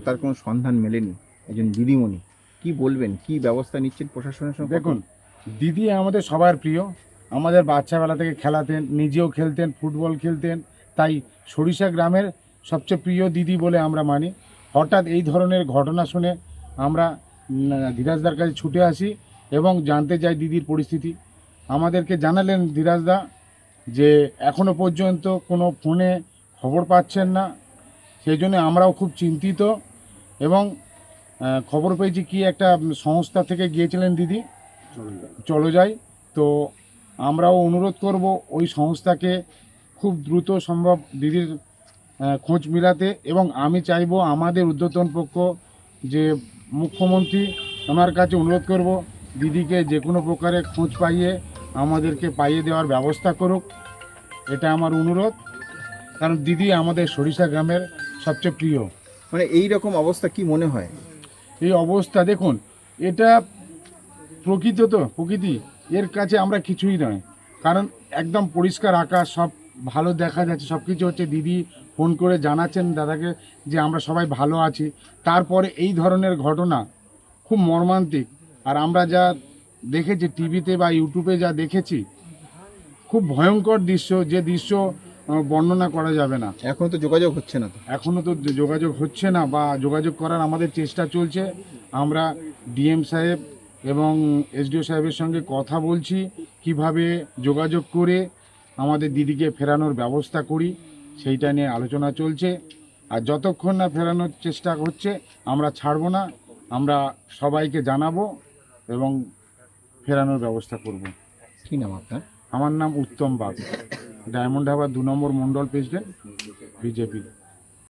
তার কোনো সন্ধান মেলেনি। একজন দিদিমণি, কি বলবেন, কি ব্যবস্থা নিচ্ছেন প্রশাসনের সঙ্গে? দেখুন, দিদি আমাদের সবার প্রিয়। আমাদের বাচ্চাবেলা থেকে খেলাতেন, নিজেও খেলতেন, ফুটবল খেলতেন। তাই সরিষা গ্রামের সবচেয়ে প্রিয় দিদি বলে আমরা মানি। হঠাৎ এই ধরনের ঘটনা শুনে আমরা ধীরাজদার কাছে ছুটে আসি এবং জানতে চাই দিদির পরিস্থিতি। আমাদেরকে জানালেন ধীরাজদা যে এখনো পর্যন্ত কোনো ফোনে খবর পাচ্ছেন না। সেই জন্য আমরাও খুব চিন্তিত এবং খবর পেয়েছি কি একটা সংস্থা থেকে গিয়েছিলেন দিদি, চলো যাই। তো আমরাও অনুরোধ করব ওই সংস্থাকে খুব দ্রুত সম্ভব দিদির খোঁজ মিলাতে, এবং আমি চাইবো আমাদের ঊর্ধ্বতন পক্ষ যে মুখ্যমন্ত্রী, ওনার কাছে অনুরোধ করব দিদিকে যে কোনো প্রকারে খোঁজ পাইয়ে আমাদেরকে পাইয়ে দেওয়ার ব্যবস্থা করুক। এটা আমার অনুরোধ, কারণ দিদি আমাদের সরিষা গ্রামের সবচেয়ে প্রিয়। মানে এই রকম অবস্থা কি মনে হয়? এই অবস্থা দেখুন, এটা প্রকৃতি, এর কাছে আমরা কিছুই নয়। কারণ একদম পরিষ্কার আকাশ, সব ভালো দেখা যাচ্ছে, সব কিছু হচ্ছে। দিদি ফোন করে জানাচ্ছেন দাদাকে যে আমরা সবাই ভালো আছি। তারপরে এই ধরনের ঘটনা খুব মর্মান্তিক। আর আমরা যা দেখেছি টিভিতে বা ইউটিউবে যা দেখেছি, খুব ভয়ঙ্কর দৃশ্য, যে দৃশ্য বর্ণনা করা যাবে না। এখন তো যোগাযোগ হচ্ছে না তো। এখনও তো যোগাযোগ হচ্ছে না, বা যোগাযোগ করার আমাদের চেষ্টা চলছে। আমরা ডিএম সাহেব এবং এসডিও সাহেবের সঙ্গে কথা বলছি কিভাবে যোগাযোগ করে আমাদের দিদিকে ফেরানোর ব্যবস্থা করি, সেইটা নিয়ে আলোচনা চলছে। আর যতক্ষণ না ফেরানোর চেষ্টা হচ্ছে আমরা ছাড়বো না, আমরা সবাইকে জানাবো এবং ফেরানোর ব্যবস্থা করব। কি নাম আপনার? আমার নাম উত্তম বাগ, ডায়মন্ড হারবার 2 নম্বর মণ্ডল প্রেসিডেন্ট, বিজেপি।